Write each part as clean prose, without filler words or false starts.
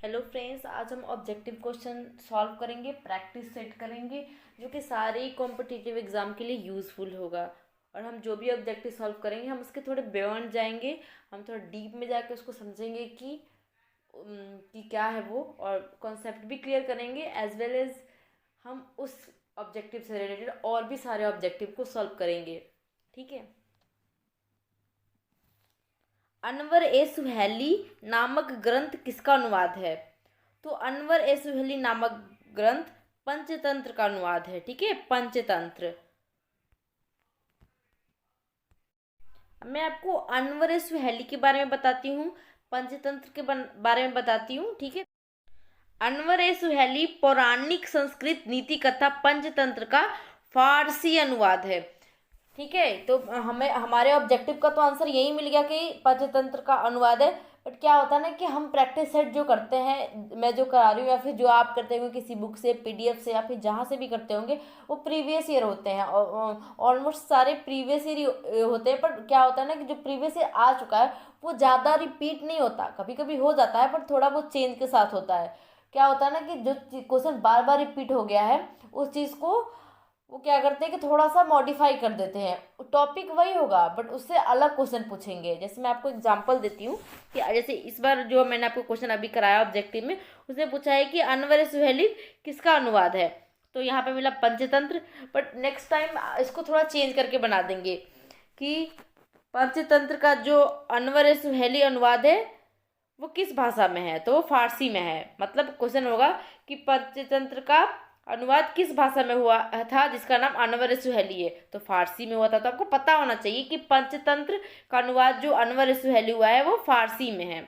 Hello friends, आज हम objective question solve करेंगे, प्रैक्टिस सेट करेंगे जो कि सारे कॉम्पिटिटिव एग्जाम के लिए यूज़फुल होगा। और हम जो भी ऑब्जेक्टिव सॉल्व करेंगे हम उसके थोड़े बियॉन्ड जाएंगे, हम थोड़ा डीप में जाके उसको समझेंगे कि क्या है वो, और कॉन्सेप्ट भी क्लियर करेंगे एज वेल एज हम उस ऑब्जेक्टिव से रिलेटेड और भी सारे ऑब्जेक्टिव को सॉल्व करेंगे। ठीक है। अनवर ए सुहेली नामक ग्रंथ किसका अनुवाद है? तो अनवर ए सुहेली नामक ग्रंथ पंचतंत्र का अनुवाद है। ठीक है, पंचतंत्र। अब मैं आपको अनवर ए सुहेली के बारे में बताती हूँ, पंचतंत्र के बारे में बताती हूँ। ठीक है। अनवर ए सुहेली पौराणिक संस्कृत नीति कथा पंचतंत्र का फारसी अनुवाद है। ठीक है, तो हमें हमारे ऑब्जेक्टिव का तो आंसर यही मिल गया कि पंचतंत्र का अनुवाद है। बट क्या होता है ना कि हम प्रैक्टिस सेट जो करते हैं, मैं जो करा रही हूँ या फिर जो आप करते होंगे किसी बुक से, पीडीएफ से, या फिर जहाँ से भी करते होंगे, वो प्रीवियस ईयर होते हैं। ऑलमोस्ट सारे प्रीवियस ईयर होते हैं। पर क्या होता है ना कि जो प्रीवियस ईयर आ चुका है वो ज़्यादा रिपीट नहीं होता, कभी कभी हो जाता है पर थोड़ा बहुत चेंज के साथ होता है। क्या होता है ना कि जो क्वेश्चन बार बार रिपीट हो गया है उस चीज़ को वो क्या करते हैं कि थोड़ा सा मॉडिफाई कर देते हैं। टॉपिक वही होगा बट उससे अलग क्वेश्चन पूछेंगे। जैसे मैं आपको एग्जांपल देती हूँ कि जैसे इस बार जो मैंने आपको क्वेश्चन अभी कराया ऑब्जेक्टिव में, उसने पूछा है कि अनवर सुहेली किसका अनुवाद है। तो यहाँ पे मिला पंचतंत्र। बट नेक्स्ट टाइम इसको थोड़ा चेंज करके बना देंगे कि पंचतंत्र का जो अनवर सुहेली अनुवाद है वो किस भाषा में है। तो वो फारसी में है। मतलब क्वेश्चन होगा कि पंचतंत्र का अनुवाद किस भाषा में हुआ था जिसका नाम अनवर सुहेली है। तो फारसी में हुआ था। तो आपको पता होना चाहिए कि पंचतंत्र का अनुवाद जो अनवर सुहेली हुआ है वो फारसी में है।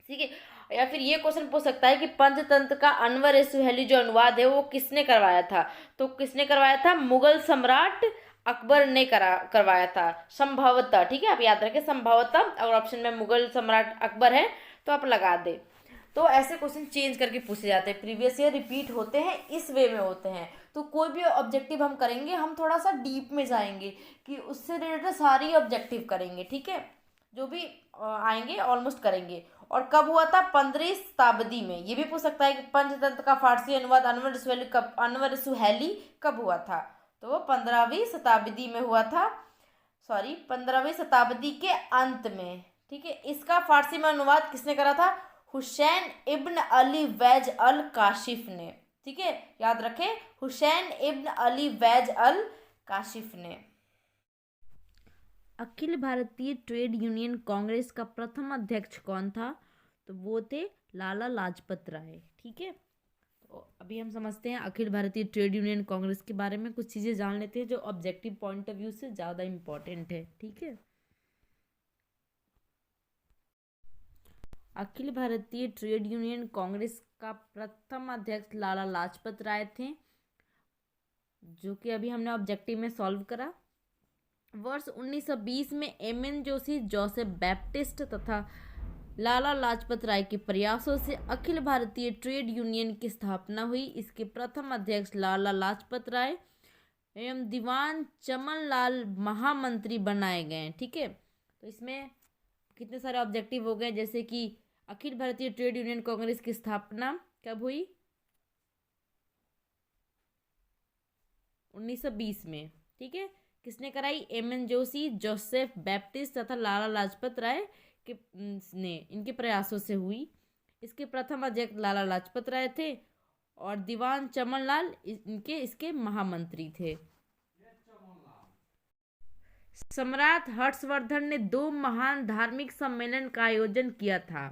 ठीक है। या फिर ये क्वेश्चन पूछ सकता है कि पंचतंत्र का अनवर सुहेली जो अनुवाद है वो किसने करवाया था। तो किसने करवाया था? मुगल सम्राट अकबर ने करवाया था संभवतः। ठीक है, आप याद रखें संभवतः। अगर ऑप्शन में मुगल सम्राट अकबर है तो आप लगा दे। तो ऐसे क्वेश्चन चेंज करके पूछे जाते हैं, प्रीवियस ईयर रिपीट होते हैं, इस वे में होते हैं। तो कोई भी ऑब्जेक्टिव हम करेंगे हम थोड़ा सा डीप में जाएंगे कि उससे रिलेटेड सारी ऑब्जेक्टिव करेंगे। ठीक है, जो भी आएंगे ऑलमोस्ट करेंगे। और कब हुआ था? 15वीं शताब्दी में। ये भी पूछ सकता है कि पंचतंत्र का फारसी अनुवाद अनवर सुहेली कब हुआ था। तो वो 15वीं शताब्दी में हुआ था। सॉरी, 15वीं शताब्दी के अंत में। ठीक है, इसका फारसी में अनुवाद किसने करा था? हुसैन इब्न अली वैज अल काशिफ ने। ठीक है, याद रखें, हुसैन इब्न अली वैज अल काशिफ ने। अखिल भारतीय ट्रेड यूनियन कांग्रेस का प्रथम अध्यक्ष कौन था? तो वो थे लाला लाजपत राय। ठीक है, तो अभी हम समझते हैं अखिल भारतीय ट्रेड यूनियन कांग्रेस के बारे में, कुछ चीज़ें जान लेते हैं जो ऑब्जेक्टिव पॉइंट ऑफ व्यू से ज़्यादा इम्पोर्टेंट है। ठीक है, अखिल भारतीय ट्रेड यूनियन कांग्रेस का प्रथम अध्यक्ष लाला लाजपत राय थे, जो कि अभी हमने ऑब्जेक्टिव में सॉल्व करा। वर्ष 1920 में एम.एन. जोशी, जोसेफ बैप्टिस्ट तथा लाला लाजपत राय के प्रयासों से अखिल भारतीय ट्रेड यूनियन की स्थापना हुई। इसके प्रथम अध्यक्ष लाला लाजपत राय एवं दीवान चमन लाल महामंत्री बनाए गए। ठीक है, तो इसमें कितने सारे ऑब्जेक्टिव हो गए, जैसे कि अखिल भारतीय ट्रेड यूनियन कांग्रेस की स्थापना कब हुई? 1920 में। ठीक है, किसने कराई? एम.एन. जोशी, जोसेफ बैप्टिस्ट तथा लाला लाजपत राय के ने इनके प्रयासों से हुई। इसके प्रथम अध्यक्ष लाला लाजपत राय थे और दीवान चमन लाल इसके महामंत्री थे। सम्राट हर्षवर्धन ने 2 महान धार्मिक सम्मेलन का आयोजन किया था।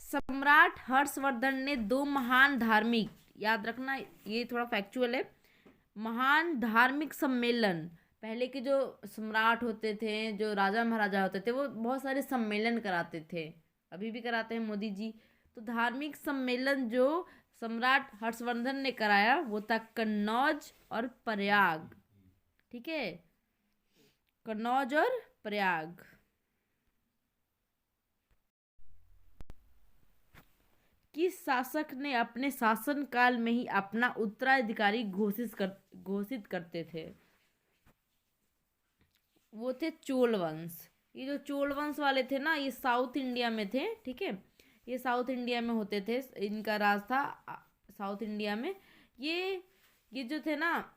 सम्राट हर्षवर्धन ने 2 महान धार्मिक, याद रखना ये थोड़ा फैक्चुअल है, महान धार्मिक सम्मेलन। पहले के जो सम्राट होते थे, जो राजा महाराजा होते थे, वो बहुत सारे सम्मेलन कराते थे, अभी भी कराते हैं मोदी जी। तो धार्मिक सम्मेलन जो सम्राट हर्षवर्धन ने कराया वो था कन्नौज और प्रयाग। ठीक है, कन्नौज और प्रयाग। किस शासक ने अपने शासनकाल में ही अपना उत्तराधिकारी घोषित करते थे? वो थे चोल वंश। ये जो चोल वंश वाले थे ना, ये साउथ इंडिया में थे, ठीक है, ये साउथ इंडिया में होते थे, इनका राज था साउथ इंडिया में। ये जो थे ना,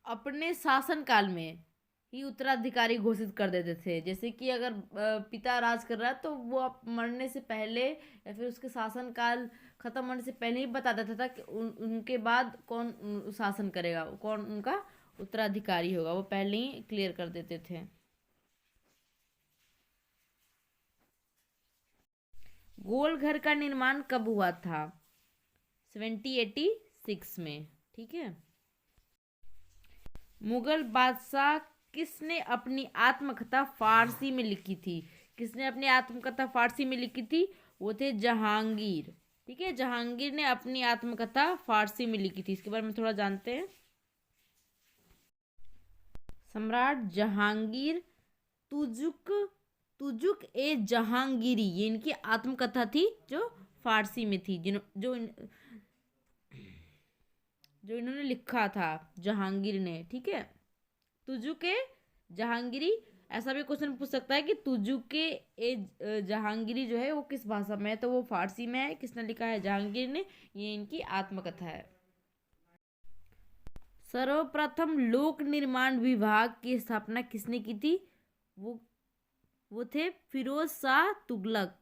अपने शासन काल में ही उत्तराधिकारी घोषित कर देते थे। जैसे कि अगर पिता राज कर रहा है तो वो मरने से पहले या फिर उसके शासन काल खत्म होने से पहले ही बता देता था कि उनके बाद कौन शासन करेगा, कौन उनका उत्तराधिकारी होगा, वो पहले ही क्लियर कर देते थे। गोल घर का निर्माण कब हुआ था? 1786 में, ठीक है। मुगल बादशाह किसने अपनी आत्मकथा फारसी में लिखी थी? किसने अपनी आत्मकथा फारसी में लिखी थी? वो थे जहांगीर, ठीक है। जहांगीर ने अपनी आत्मकथा फारसी में लिखी थी। इसके बारे में थोड़ा जानते हैं। सम्राट जहांगीर तुजुक ए जहांगीरी, ये इनकी आत्मकथा थी जो फारसी में थी, जो इन्होंने लिखा था जहांगीर ने, ठीक है। तुजुक ए जहांगीरी, ऐसा भी क्वेश्चन पूछ सकता है कि तुजुक ए जहांगीरी जो है वो किस भाषा में है, तो वो फारसी में है। किसने लिखा है? जहांगीर ने। ये इनकी आत्मकथा है। सर्वप्रथम लोक निर्माण विभाग की स्थापना किसने की थी? वो थे फिरोज शाह तुगलक।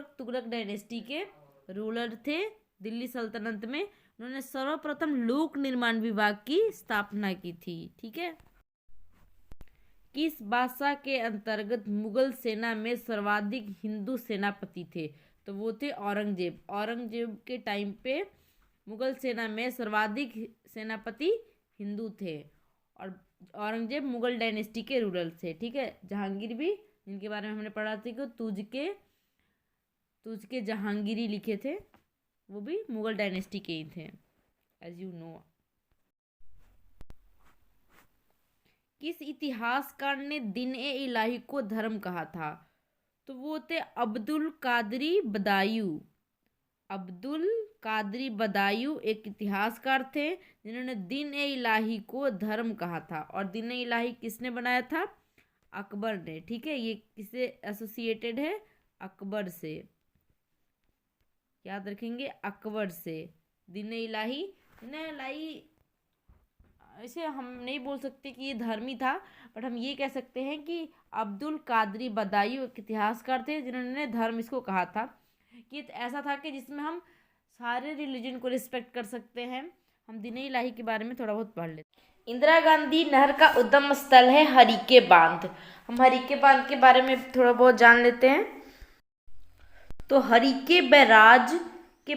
तुगलक डायनेस्टी के रूलर थे दिल्ली सल्तनत में। उन्होंने सर्वप्रथम लोक निर्माण विभाग की स्थापना की थी, ठीक है। किस बादशाह के अंतर्गत मुगल सेना में सर्वाधिक हिंदू सेनापति थे? तो वो थे औरंगजेब के टाइम पे मुगल सेना में सर्वाधिक सेनापति हिंदू थे, और औरंगजेब मुगल डायनेस्टी के रूलर थे, ठीक है। जहांगीर भी, जिनके बारे में हमने पढ़ा था कि तुझ के जहांगीरी लिखे थे, वो भी मुगल डायनेस्टी के ही थे, एज यू नो। किस इतिहासकार ने दिन ए इलाही को धर्म कहा था? तो वो थे अब्दुल कादरी बदायूं एक इतिहासकार थे जिन्होंने दिन ए इलाही को धर्म कहा था। और दिन ए इलाही किसने बनाया था? अकबर ने, ठीक है। ये किससे एसोसिएटेड है? अकबर से, याद रखेंगे, अकबर से। दिन ए इलाही ऐसे हम नहीं बोल सकते कि ये धर्मी था, बट हम ये कह सकते हैं कि अब्दुल कादरी बदायूं एक इतिहासकार थे जिन्होंने धर्म इसको कहा था, कि ऐसा था कि जिसमें हम सारे रिलीजन को रिस्पेक्ट कर सकते हैं। हम दिन-ए इलाही के बारे में थोड़ा बहुत पढ़ लेते हैं। इंदिरा गांधी नहर का उद्गम स्थल है हरीके बांध। हम हरीके बांध के बारे में थोड़ा बहुत जान लेते हैं। तो हरीके बैराज के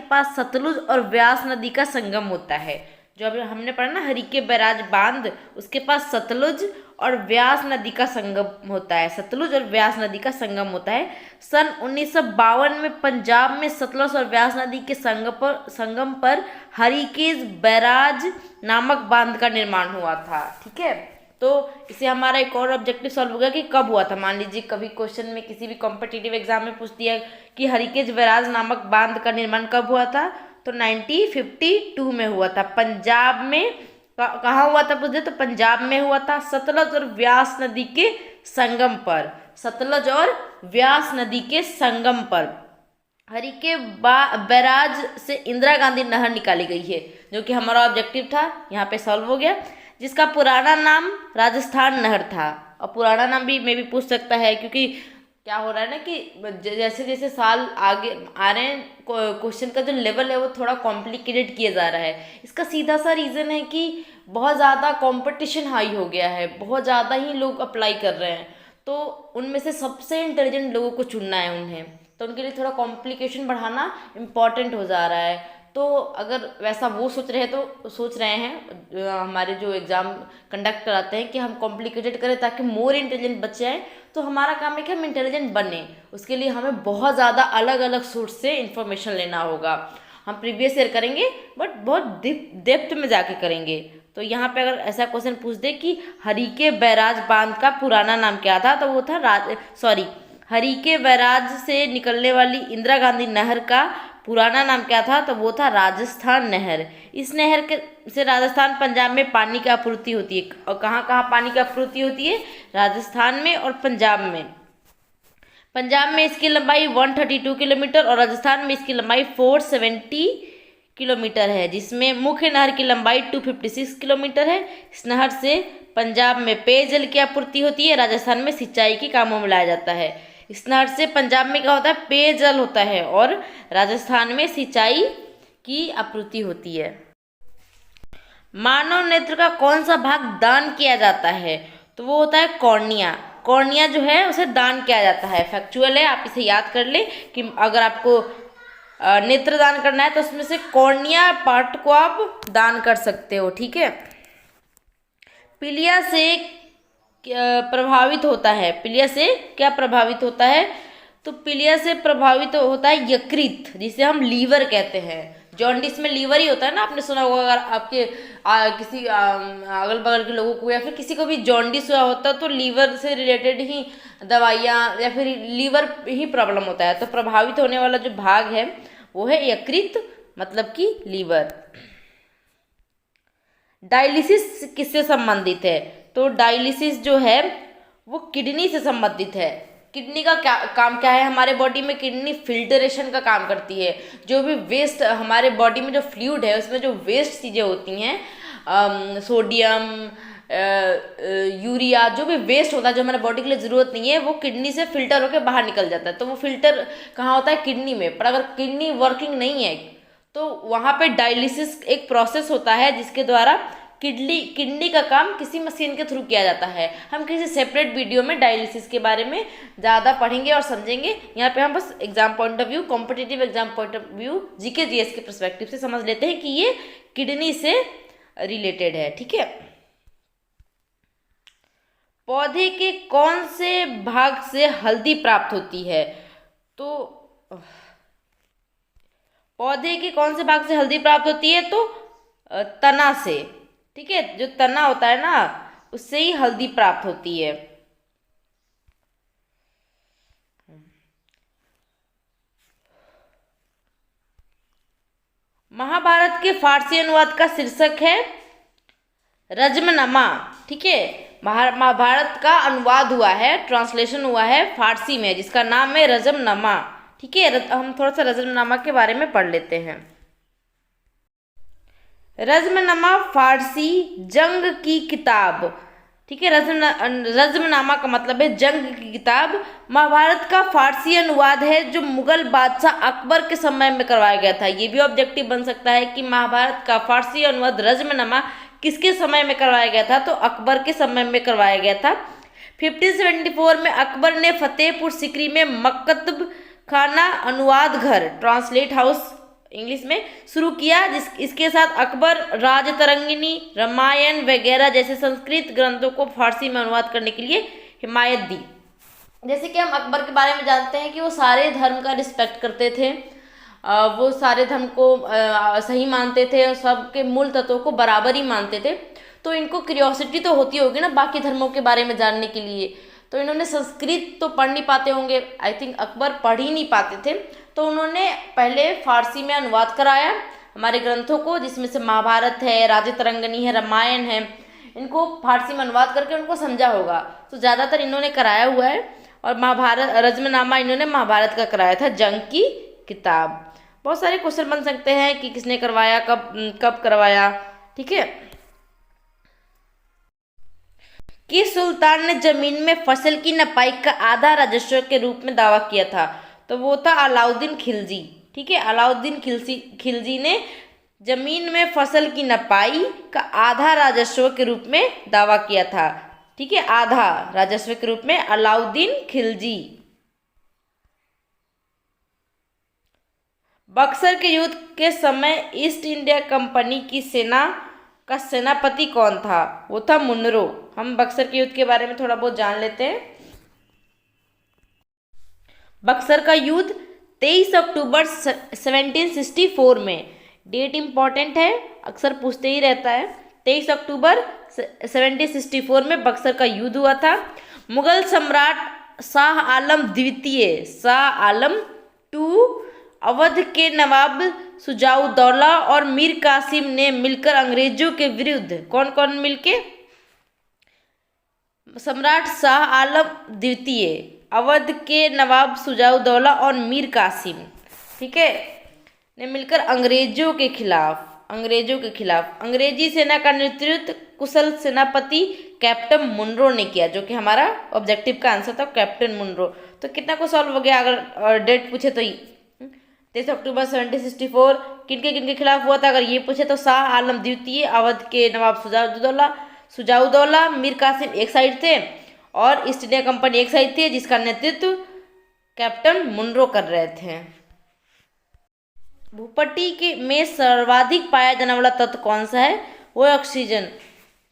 पास सतलुज और व्यास नदी का संगम होता है। जो अभी हमने पढ़ा ना, हरीके बैराज बांध, उसके पास सतलुज और व्यास नदी का संगम होता है। सन 1952 में पंजाब में सतलुज और व्यास नदी के संगम पर हरीकेज बैराज नामक बांध का निर्माण हुआ था, ठीक है। तो इसे हमारा एक और ऑब्जेक्टिव सॉल्व हो गया कि कब हुआ था। मान लीजिए कभी क्वेश्चन में किसी भी कॉम्पिटिटिव एग्जाम में पूछ दिया कि हरीकेज बैराज नामक बांध का निर्माण कब हुआ था, तो 1952 में हुआ था। पंजाब में कहाँ हुआ था पूछे तो पंजाब में हुआ था, सतलज और व्यास नदी के संगम पर। हरीके बैराज से इंदिरा गांधी नहर निकाली गई है, जो कि हमारा ऑब्जेक्टिव था, यहाँ पे सॉल्व हो गया। जिसका पुराना नाम राजस्थान नहर था, और पुराना नाम भी मैं भी पूछ सकता है, क्योंकि क्या हो रहा है ना कि जैसे जैसे साल आगे आ रहे हैं, क्वेश्चन का जो लेवल है वो थोड़ा कॉम्प्लिकेटेड किया जा रहा है। इसका सीधा सा रीज़न है कि बहुत ज़्यादा कंपटीशन हाई हो गया है, बहुत ज़्यादा ही लोग अप्लाई कर रहे हैं, तो उनमें से सबसे इंटेलिजेंट लोगों को चुनना है उन्हें, तो उनके लिए थोड़ा कॉम्प्लिकेशन बढ़ाना इम्पॉर्टेंट हो जा रहा है। तो अगर वैसा वो सोच रहे हैं हमारे जो एग्ज़ाम कंडक्ट कराते हैं कि हम कॉम्प्लिकेटेड करें ताकि मोर इंटेलिजेंट बच्चे आएँ, तो हमारा काम है कि हम इंटेलिजेंट बने। उसके लिए हमें बहुत ज़्यादा अलग अलग सोर्स से इन्फॉर्मेशन लेना होगा। हम प्रीवियस ईयर करेंगे, बट बहुत डेप्थ में जाके करेंगे। तो यहाँ पे अगर ऐसा क्वेश्चन पूछ दे कि हरीके बैराज बांध का पुराना नाम क्या था, तो वो था हरीके बैराज से निकलने वाली इंदिरा गांधी नहर का पुराना नाम क्या था, तो वो था राजस्थान नहर। इस नहर के से राजस्थान पंजाब में पानी की आपूर्ति होती है। और कहाँ कहाँ पानी की आपूर्ति होती है? राजस्थान में और पंजाब में। पंजाब में इसकी लंबाई 132 किलोमीटर और राजस्थान में इसकी लंबाई 470 किलोमीटर है, जिसमें मुख्य नहर की लंबाई 256 किलोमीटर है। इस नहर से पंजाब में पेयजल की आपूर्ति होती है, राजस्थान में सिंचाई के कामों में लाया जाता है। इस नहर से पंजाब में क्या होता है? पेयजल होता है और राजस्थान में सिंचाई की आपूर्ति होती है। मानव नेत्र का कौन सा भाग दान किया जाता है? तो वो होता है कॉर्निया। कॉर्निया जो है उसे दान किया जाता है। फैक्चुअल है, आप इसे याद कर ले कि अगर आपको नेत्र दान करना है तो उसमें से कॉर्निया पार्ट को आप दान कर सकते हो। ठीक है। पीलिया से प्रभावित होता है। पीलिया से क्या प्रभावित होता है? तो पीलिया से प्रभावित होता है यकृत, जिसे हम लीवर कहते हैं। जॉन्डिस में लीवर ही होता है ना, आपने सुना होगा। अगर आपके किसी अगल बगल के लोगों को या फिर किसी को भी जॉन्डिस हुआ होता है तो लीवर से रिलेटेड ही दवाइयाँ या फिर लीवर ही प्रॉब्लम होता है। तो प्रभावित होने वाला जो भाग है वो है यकृत, मतलब कि लीवर। डायलिसिस किससे संबंधित है? तो डायलिसिस जो है वो किडनी से संबंधित है। किडनी का क्या काम क्या है हमारे बॉडी में? किडनी फिल्टरेशन का काम करती है। जो भी वेस्ट हमारे बॉडी में जो फ्लूइड है उसमें जो वेस्ट चीज़ें होती हैं, सोडियम, यूरिया, जो भी वेस्ट होता है जो हमारे बॉडी के लिए ज़रूरत नहीं है, वो किडनी से फिल्टर होकर बाहर निकल जाता है। तो वो फिल्टर कहाँ होता है? किडनी में। पर अगर किडनी वर्किंग नहीं है तो वहाँ पे डायलिसिस एक प्रोसेस होता है जिसके द्वारा किडनी का काम किसी मशीन के थ्रू किया जाता है। हम किसी सेपरेट वीडियो में डायलिसिस के बारे में ज़्यादा पढ़ेंगे और समझेंगे। यहाँ पे हम बस exam point of view, competitive exam point of view, GK GS के पर्सपेक्टिव से समझ लेते हैं कि ये किडनी से रिलेटेड है। ठीक है। पौधे के कौन से भाग से हल्दी प्राप्त होती है? तो पौधे के कौन से भाग से हल्दी प्राप्त होती है? तो तना से। ठीक है। जो तना होता है ना उससे ही हल्दी प्राप्त होती है। महाभारत के फारसी अनुवाद का शीर्षक है रजमनमा। ठीक है। महाभारत का अनुवाद हुआ है, ट्रांसलेशन हुआ है फारसी में, जिसका नाम है रजमनमा। ठीक है। हम थोड़ा सा रजमनमा के बारे में पढ़ लेते हैं। रजमनमा फारसी जंग की किताब। ठीक है। रजमनामा का मतलब है जंग की किताब। महाभारत का फारसी अनुवाद है जो मुगल बादशाह अकबर के समय में करवाया गया था। ये भी ऑब्जेक्टिव बन सकता है कि महाभारत का फारसी अनुवाद रजमनामा किसके समय में करवाया गया था? तो अकबर के समय में करवाया गया था। 1574 में अकबर ने फतेहपुर सिकरी में मकतब खाना अनुवाद घर, ट्रांसलेट हाउस इंग्लिश में, शुरू किया। इसके साथ अकबर राजतरंगिनी, रामायण वगैरह जैसे संस्कृत ग्रंथों को फारसी में अनुवाद करने के लिए हिमायत दी। जैसे कि हम अकबर के बारे में जानते हैं कि वो सारे धर्म का रिस्पेक्ट करते थे, वो सारे धर्म को सही मानते थे और सबके मूल तत्वों को बराबर ही मानते थे। तो इनको क्यूरियोसिटी तो होती होगी ना बाकी धर्मों के बारे में जानने के लिए। तो इन्होंने संस्कृत तो पढ़ नहीं पाते होंगे, आई थिंक अकबर पढ़ ही नहीं पाते थे, तो उन्होंने पहले फारसी में अनुवाद कराया हमारे ग्रंथों को, जिसमें से महाभारत है, राजतरंगिनी है, रामायण है। इनको फारसी में अनुवाद करके उनको समझा होगा, तो ज़्यादातर इन्होंने कराया हुआ है। और महाभारत रजमनामा इन्होंने महाभारत का कराया था, जंग की किताब। बहुत सारे क्वेश्चन बन सकते हैं कि किसने करवाया, कब करवाया। ठीक है। किस सुल्तान ने जमीन में फसल की नपाई का आधा राजस्व के रूप में दावा किया था? तो वो था अलाउद्दीन खिलजी। ठीक है। अलाउद्दीन खिलजी ने जमीन में फसल की नपाई का आधा राजस्व के रूप में दावा किया था। ठीक है। आधा राजस्व के रूप में अलाउद्दीन खिलजी। बक्सर के युद्ध के समय ईस्ट इंडिया कंपनी की सेना का सेनापति कौन था? वो था मुनरो। हम बक्सर के युद्ध के बारे में थोड़ा बहुत जान लेते हैं। बक्सर का युद्ध 23 अक्टूबर 1764 में, डेट इम्पॉर्टेंट है, अक्सर पूछते ही रहता है। 23 अक्टूबर 1764 में बक्सर का युद्ध हुआ था। मुगल सम्राट शाह आलम द्वितीय, शाह आलम टू अवध के नवाब शुजाउद्दौला और मीर कासिम ने मिलकर अंग्रेजों के विरुद्ध, कौन कौन मिलके, सम्राट शाह आलम द्वितीय, अवध के नवाब शुजाउद्दौला और मीर कासिम, ठीक है, ने मिलकर अंग्रेजों के खिलाफ अंग्रेजी सेना का नेतृत्व कुशल सेनापति कैप्टन मुनरो ने किया, जो कि हमारा ऑब्जेक्टिव का आंसर था, कैप्टन मुनरो। तो कितना को सॉल्व हो गया, अगर डेट पूछे तो 23 अक्टूबर 1764 किनके किनके खिलाफ हुआ था, अगर ये पूछे तो शाह आलम द्वितीय, अवध के नवाब शुजाउद्दौला, मीर कासिम एक साइड थे और ईस्ट इंडिया कंपनी एक साइड थी, जिसका नेतृत्व कैप्टन मुनरो कर रहे थे। भूपट्टी के में सर्वाधिक पाया जाने वाला तत्व कौन सा है, वो है ऑक्सीजन,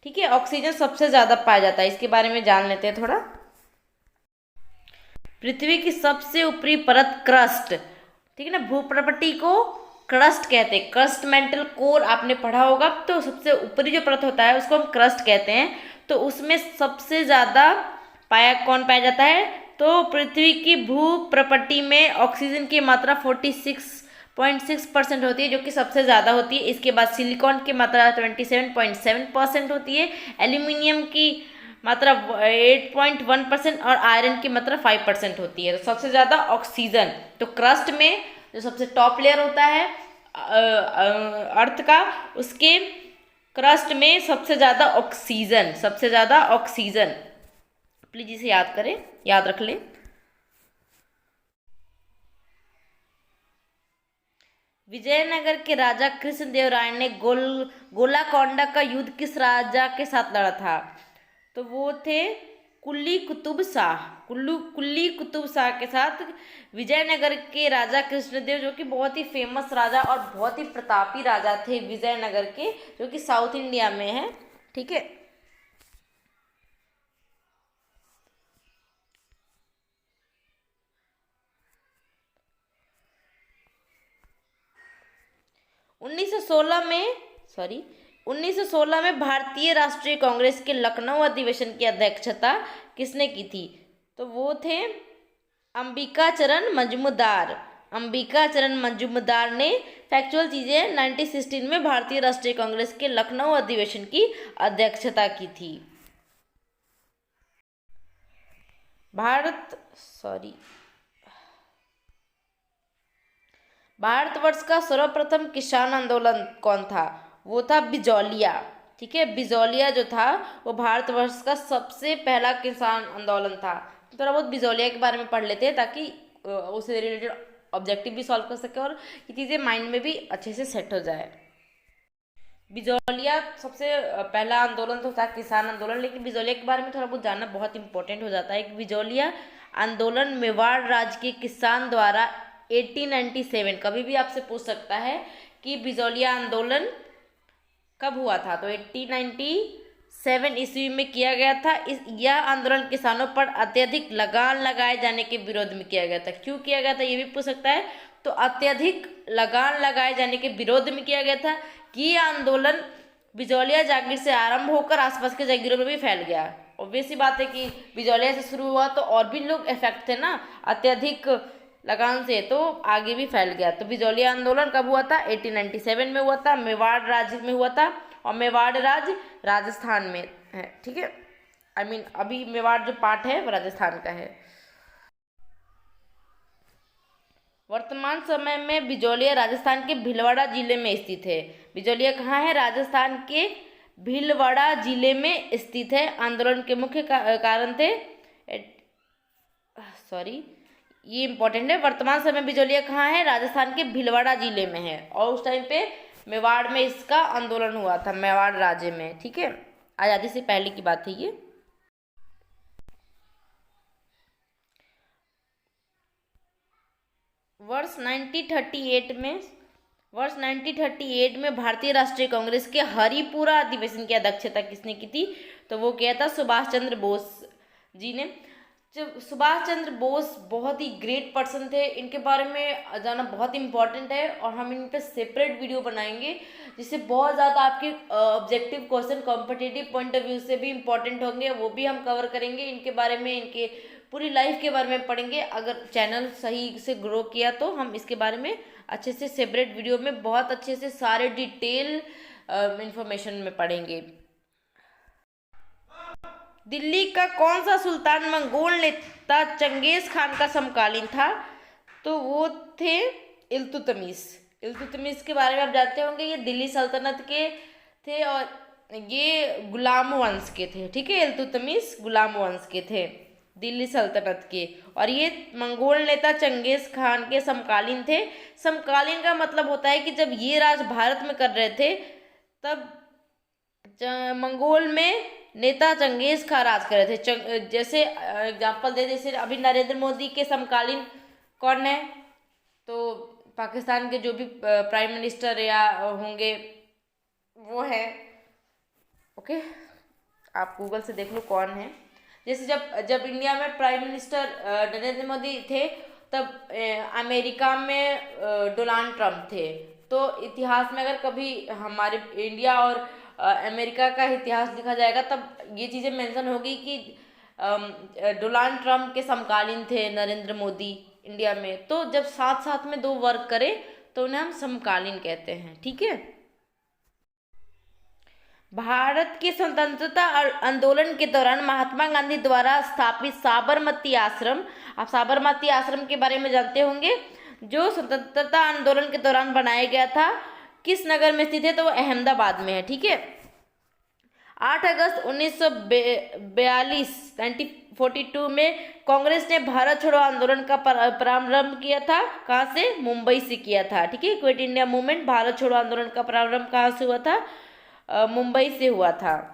ठीक है, ऑक्सीजन सबसे ज्यादा पाया जाता है, इसके बारे में जान लेते हैं थोड़ा। पृथ्वी की सबसे ऊपरी परत क्रस्ट, ठीक है ना, भूप्रपट्टी को क्रस्ट कहते हैं, क्रस्ट मेंटल कोर आपने पढ़ा होगा, तो सबसे ऊपरी जो परत होता है उसको हम क्रस्ट कहते हैं। तो उसमें सबसे ज़्यादा कौन पाया जाता है, तो पृथ्वी की भूप्रपट्टी में ऑक्सीजन की मात्रा 46.6% होती है, जो कि सबसे ज़्यादा होती है। इसके बाद सिलिकॉन की मात्रा 27.7% होती है, एल्यूमिनियम की मात्रा 8.1% और आयरन की मात्रा 5% होती है। तो सबसे ज़्यादा ऑक्सीजन, तो क्रस्ट में जो सबसे टॉप लेयर होता है अर्थ का, उसके क्रस्ट में सबसे ज़्यादा ऑक्सीजन, प्लीज इसे याद करें, याद रख लें। विजयनगर के राजा कृष्णदेवराय ने गोलाकोंडा का युद्ध किस राजा के साथ लड़ा था, तो वो थे कुली कुतुब शाह के साथ। विजयनगर के राजा कृष्णदेव, जो कि बहुत ही फेमस राजा और बहुत ही प्रतापी राजा थे विजयनगर के, जो कि साउथ इंडिया में है, ठीक है। उन्नीस सौ सोलह में भारतीय राष्ट्रीय कांग्रेस के लखनऊ अधिवेशन की अध्यक्षता किसने की थी, तो वो थे अंबिका चरण मजूमदार ने फैक्चुअल चीजें 1916 में भारतीय राष्ट्रीय कांग्रेस के लखनऊ अधिवेशन की अध्यक्षता की थी। भारतवर्ष का सर्वप्रथम किसान आंदोलन कौन था, वो था बिजौलिया, ठीक है, बिजौलिया जो था वो भारतवर्ष का सबसे पहला किसान आंदोलन था। थोड़ा बहुत बिजौलिया के बारे में पढ़ लेते हैं ताकि उससे रिलेटेड ऑब्जेक्टिव भी सॉल्व कर सके और ये चीज़ें माइंड में भी अच्छे से सेट हो जाए। बिजौलिया सबसे पहला आंदोलन तो था किसान आंदोलन, लेकिन बिजौलिया के बारे में थोड़ा बहुत जानना बहुत इंपॉर्टेंट हो जाता है। कि बिजौलिया आंदोलन मेवाड़ राज्य के किसान द्वारा 1897, कभी भी आपसे पूछ सकता है कि बिजौलिया आंदोलन कब हुआ था, तो 1897 ईस्वी में किया गया था। यह आंदोलन किसानों पर अत्यधिक लगान लगाए जाने के विरोध में किया गया था। क्यों किया गया था ये भी पूछ सकता है, तो अत्यधिक लगान लगाए जाने के विरोध में किया गया था कि यह आंदोलन बिजौलिया जागीर से आरंभ होकर आसपास के जागीरों में भी फैल गया। ऑब्वियस सी बात है कि बिजौलिया से शुरू हुआ तो और भी लोग इफेक्ट थे ना अत्यधिक लगान से, तो आगे भी फैल गया। तो बिजौलिया आंदोलन कब हुआ था, 1897 में हुआ था, मेवाड़ राज्य में हुआ था, और मेवाड़ राज्य राजस्थान में है, ठीक है। अभी मेवाड़ जो पार्ट है वो राजस्थान का है। वर्तमान समय में बिजौलिया राजस्थान के भीलवाड़ा जिले में स्थित है। बिजौलिया कहाँ है, राजस्थान के भीलवाड़ा जिले में स्थित है। आंदोलन के मुख्य कारण थे, ये इंपॉर्टेंट है, वर्तमान समय बिजौलिया कहाँ है, राजस्थान के भीलवाड़ा जिले में है, और उस टाइम पे मेवाड़ में इसका आंदोलन हुआ था, मेवाड़ राज्य में, ठीक है, आज़ादी से पहले की बात है ये। वर्ष 1938 में भारतीय राष्ट्रीय कांग्रेस के हरिपुरा अधिवेशन की अध्यक्षता किसने की थी, तो वो किया था सुभाष चंद्र बोस जी ने। जब सुभाष चंद्र बोस बहुत ही ग्रेट पर्सन थे, इनके बारे में जानना बहुत इंपॉर्टेंट है, और हम इन पे सेपरेट वीडियो बनाएंगे जिससे बहुत ज़्यादा आपके objective question competitive point of view से भी इंपॉर्टेंट होंगे, वो भी हम कवर करेंगे। इनके बारे में, इनके पूरी लाइफ के बारे में पढ़ेंगे। अगर चैनल सही से ग्रो किया तो हम इसके बारे में अच्छे से सेपरेट वीडियो में बहुत अच्छे से सारे डिटेल इंफॉर्मेशन में पढ़ेंगे। दिल्ली का कौन सा सुल्तान मंगोल नेता चंगेज खान का समकालीन था? तो वो थे इल्तुतमिश। इल्तुतमिश के बारे में आप जानते होंगे, ये दिल्ली सल्तनत के थे और ये गुलाम वंश के थे। ठीक है, इल्तुतमिश गुलाम वंश के थे, दिल्ली सल्तनत के। और ये मंगोल नेता चंगेज खान के समकालीन थे। समकालीन का मतलब होता है कि जब ये राज भारत में कर रहे थे तब मंगोल में नेता चंगेज खान राज कर रहे थे। जैसे एग्जाम्पल दे, जैसे अभी नरेंद्र मोदी के समकालीन कौन है? तो पाकिस्तान के जो भी प्राइम मिनिस्टर या होंगे वो है। ओके, आप गूगल से देख लो कौन है। जैसे जब इंडिया में प्राइम मिनिस्टर नरेंद्र मोदी थे तब अमेरिका में डोनाल्ड ट्रंप थे। तो इतिहास में अगर कभी हमारे इंडिया और अमेरिका का इतिहास लिखा जाएगा तब ये चीज़ें मेंशन होगी कि डोनाल्ड ट्रंप के समकालीन थे नरेंद्र मोदी इंडिया में। तो जब साथ साथ में दो वर्क करें तो उन्हें हम समकालीन कहते हैं। ठीक है, भारत के स्वतंत्रता आंदोलन के दौरान महात्मा गांधी द्वारा स्थापित साबरमती आश्रम, आप साबरमती आश्रम के बारे में जानते होंगे, जो स्वतंत्रता आंदोलन के दौरान बनाया गया था, किस नगर में स्थित है? तो वो अहमदाबाद में है। ठीक है, 8 अगस्त 1942 1942 में कांग्रेस ने भारत छोड़ो आंदोलन का प्रारंभ किया था। कहाँ से? मुंबई से किया था। ठीक है, क्विट इंडिया मूवमेंट, भारत छोड़ो आंदोलन का प्रारंभ कहाँ से हुआ था? मुंबई से हुआ था।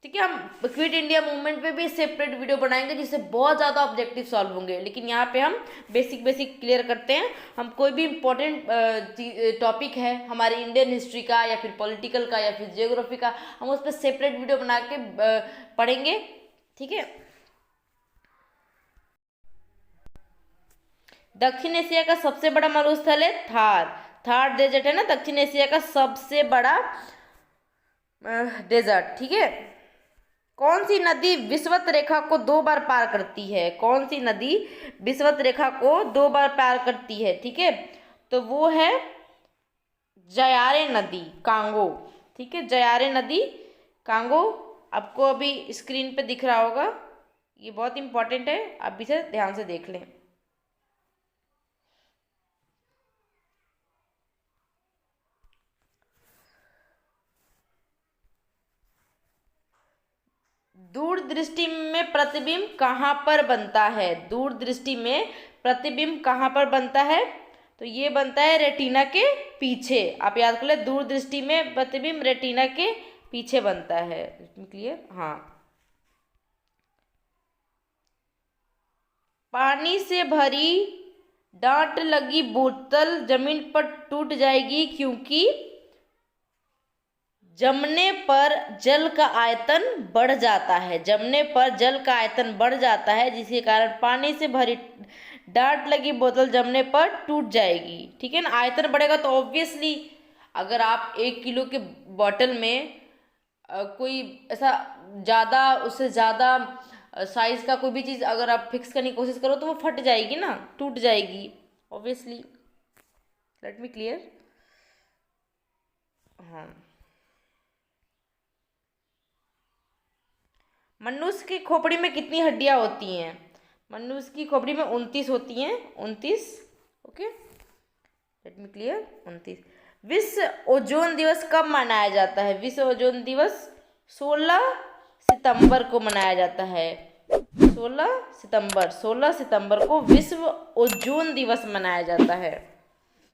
ठीक है, हम क्विट इंडिया मूवमेंट पे भी सेपरेट वीडियो बनाएंगे जिससे बहुत ज़्यादा ऑब्जेक्टिव सॉल्व होंगे, लेकिन यहाँ पे हम बेसिक क्लियर करते हैं। हम कोई भी इम्पोर्टेंट टॉपिक है हमारे इंडियन हिस्ट्री का या फिर पॉलिटिकल का या फिर जियोग्राफी का, हम उस पर सेपरेट वीडियो बना के पढ़ेंगे। ठीक है, दक्षिण एशिया का सबसे बड़ा मरुस्थल है थार डेजर्ट है ना, दक्षिण एशिया का सबसे बड़ा डेजर्ट। ठीक है, कौन सी नदी विषुवत रेखा को 2 बार पार करती है? कौन सी नदी विषुवत रेखा को 2 बार पार करती है? ठीक है, तो वो है जयारे नदी, कांगो। ठीक है, जयारे नदी, कांगो। आपको अभी स्क्रीन पे दिख रहा होगा, ये बहुत इंपॉर्टेंट है, आप इसे ध्यान से देख लें। दूरदृष्टि में प्रतिबिंब कहाँ पर बनता है? दूरदृष्टि में प्रतिबिंब कहाँ पर बनता है? तो ये बनता है रेटिना के पीछे। आप याद कर ले, दूरदृष्टि में प्रतिबिंब रेटिना के पीछे बनता है। क्लियर? हाँ। पानी से भरी डांट लगी बोतल जमीन पर टूट जाएगी क्योंकि जमने पर जल का आयतन बढ़ जाता है। जमने पर जल का आयतन बढ़ जाता है जिसके कारण पानी से भरी डांट लगी बोतल जमने पर टूट जाएगी। ठीक है ना, आयतन बढ़ेगा तो ऑब्वियसली अगर आप 1 किलो के बॉटल में कोई ऐसा ज़्यादा, उससे ज़्यादा साइज का कोई भी चीज़ अगर आप फिक्स करने की कोशिश करो तो वो फट जाएगी ना, टूट जाएगी ऑब्वियसली। Let me clear. हाँ, मनुष्य की खोपड़ी में कितनी हड्डियां होती हैं? मनुष्य की खोपड़ी में 29 होती हैं, 29। Okay, let me clear, 29। विश्व ओजोन दिवस कब मनाया जाता है? विश्व ओजोन दिवस 16 सितंबर को मनाया जाता है। 16 सितंबर को विश्व ओजोन दिवस मनाया जाता है।